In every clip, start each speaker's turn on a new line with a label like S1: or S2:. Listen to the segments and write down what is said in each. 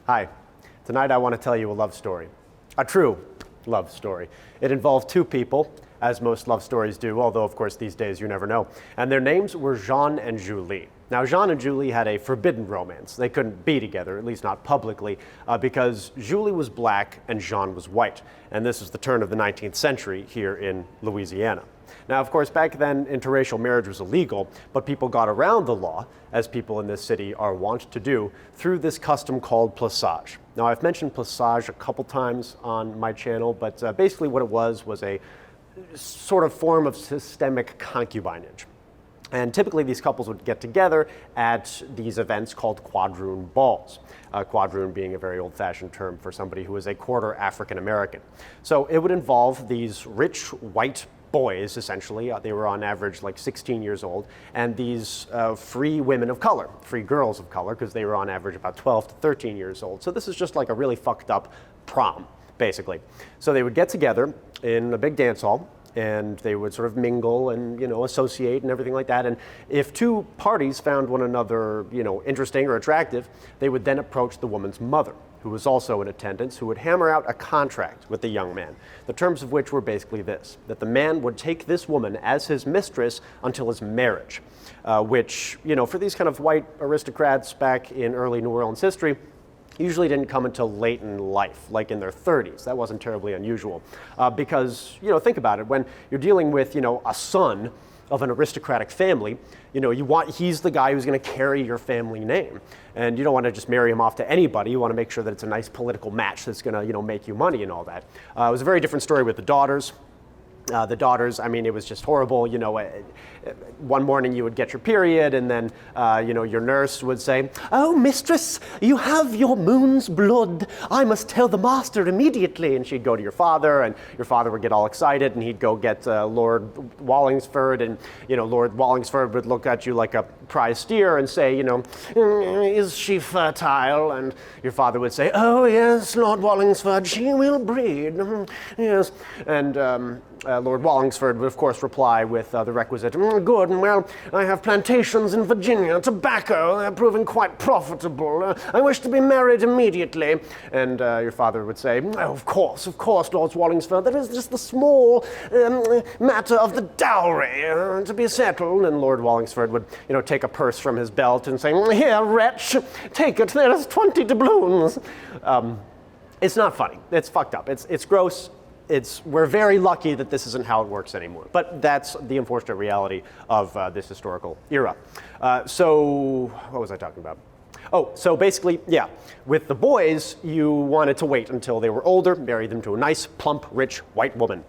S1: Hi. Tonight I want to tell you a love story. A true love story. It involved two people, as most love stories do, although of course these days you never know. And their names were Jean and Julie. Now Jean and Julie had a forbidden romance. They couldn't be together, at least not publicly, because Julie was black and Jean was white. And this was the turn of the 19th century here in Louisiana. Now, of course, back then, interracial marriage was illegal, but people got around the law, as people in this city are wont to do, through this custom called plaçage. Now, I've mentioned plaçage a couple times on my channel, but basically what it was a sort of form of systemic concubinage. And typically these couples would get together at these events called quadroon balls. Quadroon being a very old-fashioned term for somebody who is a quarter African American. So it would involve these rich white boys, essentially. They were on average like 16 years old, and these free women of color, free girls of color, because they were on average about 12 to 13 years old. So this is just like a really fucked up prom, basically. So they would get together in a big dance hall, and they would sort of mingle and, associate and everything like that. And if two parties found one another, interesting or attractive, they would then approach the woman's mother, who was also in attendance, who would hammer out a contract with the young man, the terms of which were basically this, that the man would take this woman as his mistress until his marriage, which, for these kind of white aristocrats back in early New Orleans history, usually didn't come until late in life, like in their 30s. That wasn't terribly unusual. Because, think about it, when you're dealing with, a son of an aristocratic family, he's the guy who's going to carry your family name. And you don't want to just marry him off to anybody. You want to make sure that it's a nice political match that's going to, make you money and all that. It was a very different story with the daughters. It was just horrible. One morning you would get your period, and then, your nurse would say, "Oh, mistress, you have your moon's blood. I must tell the master immediately." And she'd go to your father, and your father would get all excited, and he'd go get Lord Wallingsford, and, Lord Wallingsford would look at you like a prize steer and say, "Is she fertile?" And your father would say, "Oh, yes, Lord Wallingsford, she will breed. Yes." And Lord Wallingsford would, of course, reply with the requisite, "Good, well, I have plantations in Virginia, tobacco, they're proving quite profitable. I wish to be married immediately." And your father would say, "Oh, of course, Lord Wallingsford, there is just the small matter of the dowry to be settled." And Lord Wallingsford would, take a purse from his belt and say, "Here, wretch, take it, there is 20 doubloons." It's not funny. It's fucked up. It's gross. We're very lucky that this isn't how it works anymore. But that's the unfortunate reality of this historical era. So what was I talking about? Oh, so basically, yeah, with the boys, you wanted to wait until they were older, marry them to a nice, plump, rich white woman.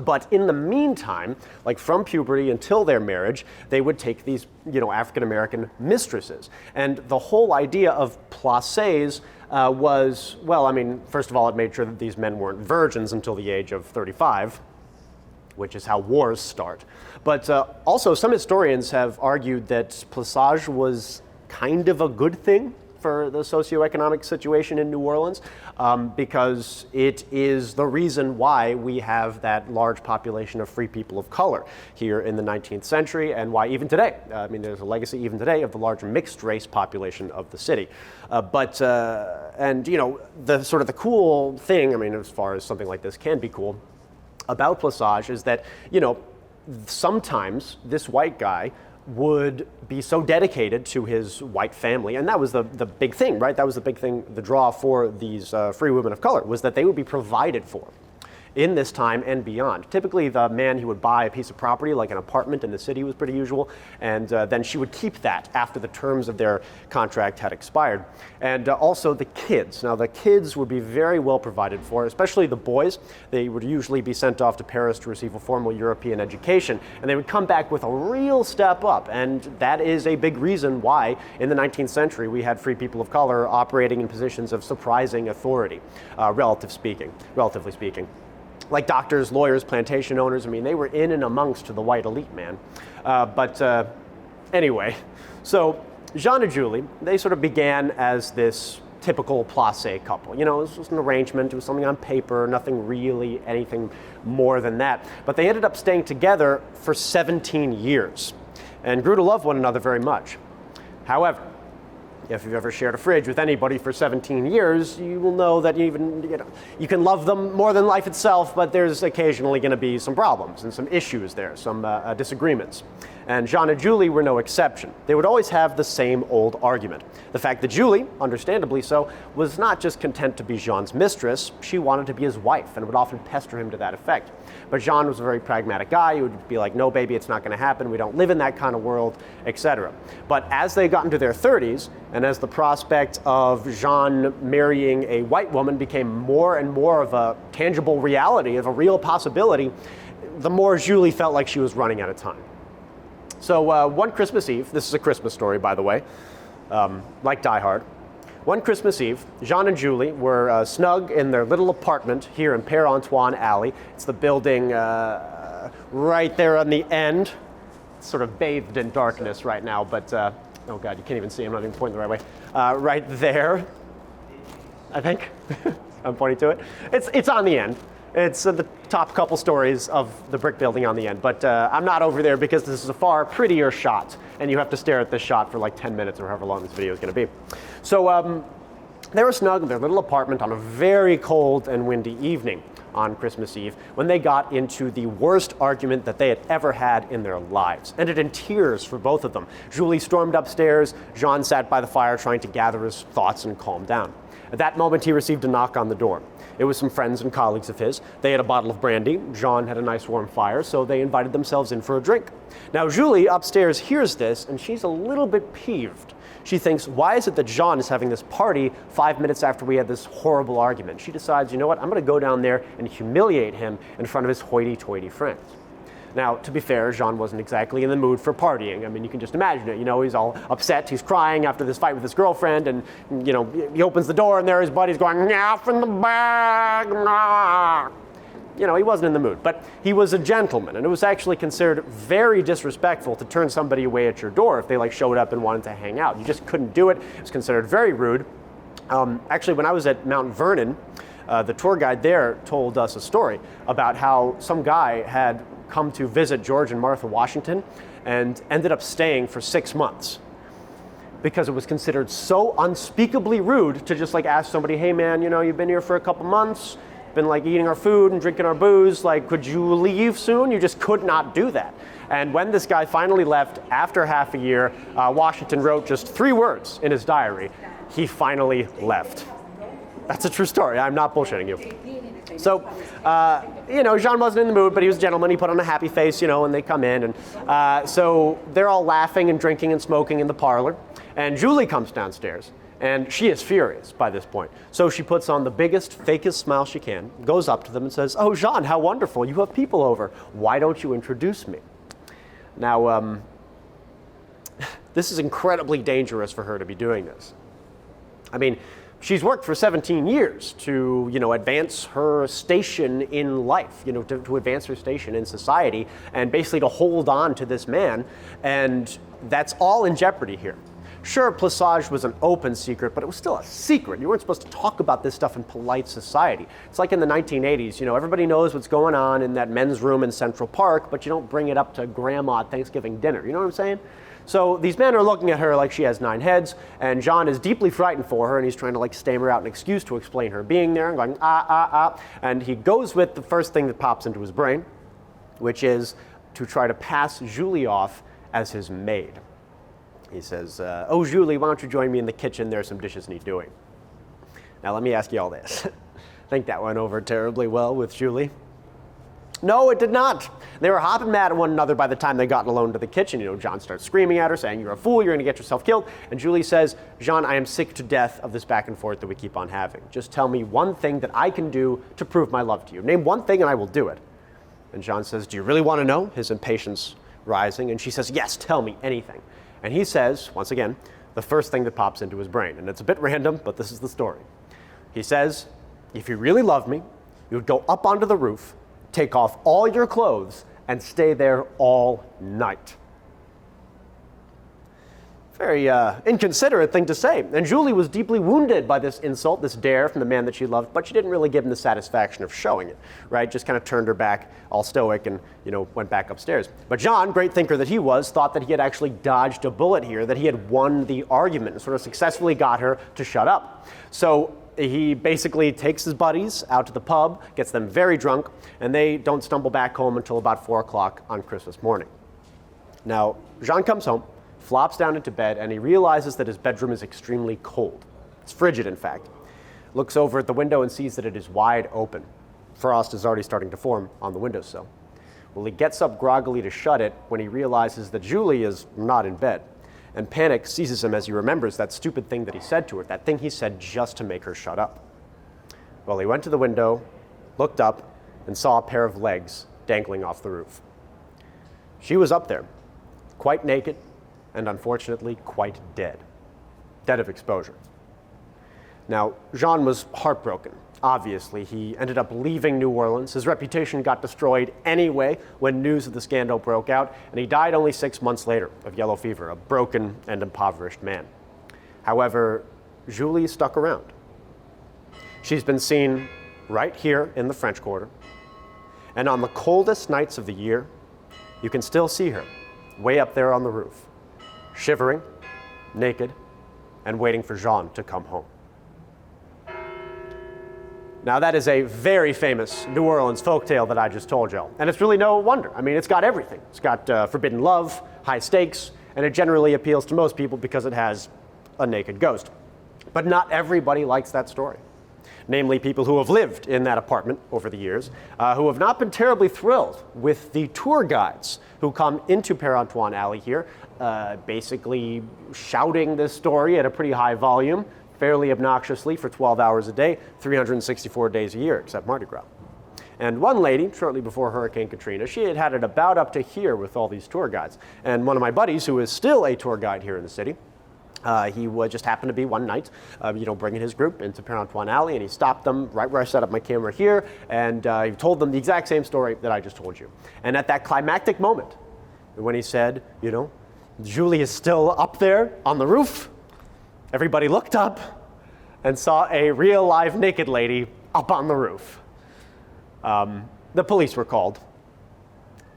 S1: But in the meantime, like from puberty until their marriage, they would take these, African-American mistresses. And the whole idea of plaçages was, first of all, it made sure that these men weren't virgins until the age of 35, which is how wars start. But also, some historians have argued that plaçage was kind of a good thing for the socioeconomic situation in New Orleans, because it is the reason why we have that large population of free people of color here in the 19th century, and why even today, there's a legacy even today of the large mixed race population of the city. The sort of the cool thing, as far as something like this can be cool, about plaçage is that, sometimes this white guy would be so dedicated to his white family, and that was the big thing, right? That was the big thing, the draw for these free women of color, was that they would be provided for in this time and beyond. Typically, the man, he would buy a piece of property, like an apartment in the city was pretty usual, and then she would keep that after the terms of their contract had expired. And also the kids. Now, the kids would be very well provided for, especially the boys. They would usually be sent off to Paris to receive a formal European education, and they would come back with a real step up. And that is a big reason why, in the 19th century, we had free people of color operating in positions of surprising authority, relatively speaking. Like doctors, lawyers, plantation owners, they were in and amongst the white elite, man. Anyway, so Jean and Julie, they sort of began as this typical placé couple. It was just an arrangement, it was something on paper, nothing really, anything more than that. But they ended up staying together for 17 years and grew to love one another very much. However, If you've ever shared a fridge with anybody for 17 years, you will know that you can love them more than life itself, but there's occasionally going to be some problems and some issues there, some disagreements. And Jean and Julie were no exception. They would always have the same old argument. The fact that Julie, understandably so, was not just content to be Jean's mistress, she wanted to be his wife and would often pester him to that effect. But Jean was a very pragmatic guy. He would be like, no, baby, it's not going to happen. We don't live in that kind of world, etc. But as they got into their 30s, and as the prospect of Jean marrying a white woman became more and more of a tangible reality, of a real possibility, the more Julie felt like she was running out of time. So one Christmas Eve, this is a Christmas story, by the way, like Die Hard. One Christmas Eve, Jean and Julie were snug in their little apartment here in Père Antoine Alley. It's the building right there on the end. It's sort of bathed in darkness right now, but oh God, you can't even see. I'm not even pointing the right way. Right there, I think. I'm pointing to it. It's on the end. It's the top couple stories of the brick building on the end, but I'm not over there because this is a far prettier shot, and you have to stare at this shot for like 10 minutes or however long this video is going to be. So they were snug in their little apartment on a very cold and windy evening on Christmas Eve when they got into the worst argument that they had ever had in their lives. Ended in tears for both of them. Julie stormed upstairs. Jean sat by the fire trying to gather his thoughts and calm down. At that moment, he received a knock on the door. It was some friends and colleagues of his. They had a bottle of brandy. Jean had a nice warm fire, so they invited themselves in for a drink. Now, Julie upstairs hears this, and she's a little bit peeved. She thinks, why is it that Jean is having this party 5 minutes after we had this horrible argument? She decides, you know what, I'm going to go down there and humiliate him in front of his hoity-toity friends. Now, to be fair, Jean wasn't exactly in the mood for partying. I mean, you can just imagine it. You know, he's all upset. He's crying after this fight with his girlfriend, and, you know, he opens the door, and there his buddy's going, "Off in the bag, nah." You know, he wasn't in the mood. But he was a gentleman, and it was actually considered very disrespectful to turn somebody away at your door if they, like, showed up and wanted to hang out. You just couldn't do it. It was considered very rude. Actually, when I was at Mount Vernon, the tour guide there told us a story about how some guy had come to visit George and Martha Washington and ended up staying for 6 months because it was considered so unspeakably rude to just like ask somebody, hey man, you know, you've been here for a couple months, been like eating our food and drinking our booze, like could you leave soon? You just could not do that. And when this guy finally left after half a year, Washington wrote just 3 words in his diary. He finally left. That's a true story. I'm not bullshitting you. So, you know, Jean wasn't in the mood, but he was a gentleman. He put on a happy face, you know, and they come in. And so they're all laughing and drinking and smoking in the parlor. And Julie comes downstairs, and she is furious by this point. So she puts on the biggest, fakest smile she can, goes up to them and says, "Oh, Jean, how wonderful. You have people over. Why don't you introduce me?" Now, this is incredibly dangerous for her to be doing this. I mean, she's worked for 17 years to, you know, advance her station in life, you know, to advance her station in society and basically to hold on to this man. And that's all in jeopardy here. Sure, plissage was an open secret, but it was still a secret. You weren't supposed to talk about this stuff in polite society. It's like in the 1980s, you know, everybody knows what's going on in that men's room in Central Park, but you don't bring it up to grandma at Thanksgiving dinner. You know what I'm saying? So these men are looking at her like she has 9 heads, and Jean is deeply frightened for her, and he's trying to like stammer out an excuse to explain her being there, and going, and he goes with the first thing that pops into his brain, which is to try to pass Julie off as his maid. He says, "Oh, Julie, why don't you join me in the kitchen? There's some dishes need doing." Now, let me ask you all this. I think that went over terribly well with Julie. No, it did not. They were hopping mad at one another by the time they got alone to the kitchen. You know, Jean starts screaming at her, saying, "You're a fool, you're going to get yourself killed." And Julie says, "Jean, I am sick to death of this back and forth that we keep on having. Just tell me one thing that I can do to prove my love to you. Name one thing and I will do it." And Jean says, "Do you really want to know?" His impatience rising. And she says, "Yes, tell me anything." And he says, once again, the first thing that pops into his brain. And it's a bit random, but this is the story. He says, "If you really love me, you would go up onto the roof, take off all your clothes, and stay there all night." very inconsiderate thing to say. And Julie was deeply wounded by this insult, this dare from the man that she loved, but she didn't really give him the satisfaction of showing it, right? Just kind of turned her back, all stoic, and, went back upstairs. But John, great thinker that he was, thought that he had actually dodged a bullet here, that he had won the argument and sort of successfully got her to shut up. So he basically takes his buddies out to the pub, gets them very drunk, and they don't stumble back home until about 4 o'clock on Christmas morning. Now, Jean comes home, flops down into bed, and he realizes that his bedroom is extremely cold. It's frigid, in fact. Looks over at the window and sees that it is wide open. Frost is already starting to form on the windowsill. Well, he gets up groggily to shut it when he realizes that Julie is not in bed. And panic seizes him as he remembers that stupid thing that he said to her, that thing he said just to make her shut up. Well, he went to the window, looked up, and saw a pair of legs dangling off the roof. She was up there, quite naked, and unfortunately quite dead of exposure. Now, Jean was heartbroken. Obviously, he ended up leaving New Orleans. His reputation got destroyed anyway when news of the scandal broke out, and he died only 6 months later of yellow fever, a broken and impoverished man. However, Julie stuck around. She's been seen right here in the French Quarter, and on the coldest nights of the year, you can still see her way up there on the roof, shivering, naked, and waiting for Jean to come home. Now, that is a very famous New Orleans folktale that I just told y'all, and it's really no wonder. I mean, it's got everything. It's got forbidden love, high stakes, and it generally appeals to most people because it has a naked ghost. But not everybody likes that story. Namely, people who have lived in that apartment over the years, who have not been terribly thrilled with the tour guides who come into Père Antoine Alley here, basically shouting this story at a pretty high volume, fairly obnoxiously for 12 hours a day, 364 days a year, except Mardi Gras. And one lady, shortly before Hurricane Katrina, she had had it about up to here with all these tour guides. And one of my buddies, who is still a tour guide here in the city, he would just happened to be one night, bringing his group into Père Antoine Alley, and he stopped them right where I set up my camera here, and he told them the exact same story that I just told you. And at that climactic moment, when he said, Julie is still up there on the roof, everybody looked up and saw a real live naked lady up on the roof. The police were called.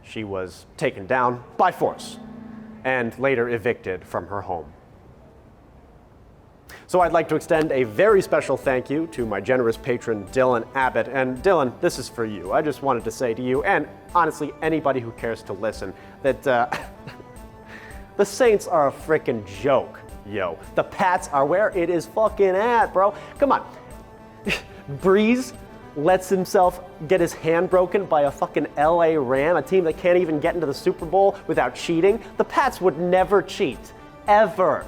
S1: She was taken down by force and later evicted from her home. So I'd like to extend a very special thank you to my generous patron, Dylan Abbott. And Dylan, this is for you. I just wanted to say to you, and honestly, anybody who cares to listen, that the Saints are a frickin' joke, yo. The Pats are where it is fucking at, bro. Come on. Breeze lets himself get his hand broken by a fucking LA Ram, a team that can't even get into the Super Bowl without cheating. The Pats would never cheat, ever.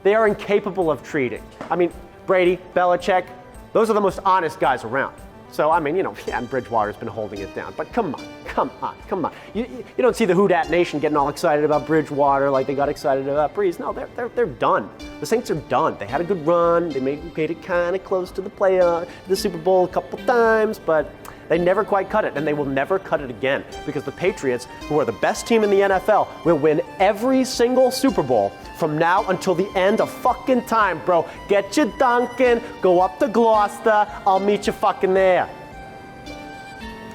S1: They are incapable of cheating. I mean, Brady, Belichick, those are the most honest guys around. So, I mean, and Bridgewater's been holding it down. But come on. You don't see the Who Dat Nation getting all excited about Bridgewater like they got excited about Breeze. No, they're done. The Saints are done. They had a good run. They made it kind of close to the Super Bowl a couple times, but they never quite cut it, and they will never cut it again because the Patriots, who are the best team in the NFL, will win every single Super Bowl from now until the end of fucking time, bro. Get your Dunkin', go up to Gloucester, I'll meet you fucking there.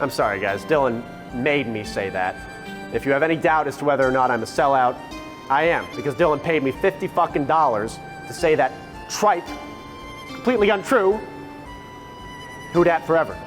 S1: I'm sorry, guys. Dylan made me say that. If you have any doubt as to whether or not I'm a sellout, I am, because Dylan paid me $50 fucking to say that trite, completely untrue, Who Dat forever.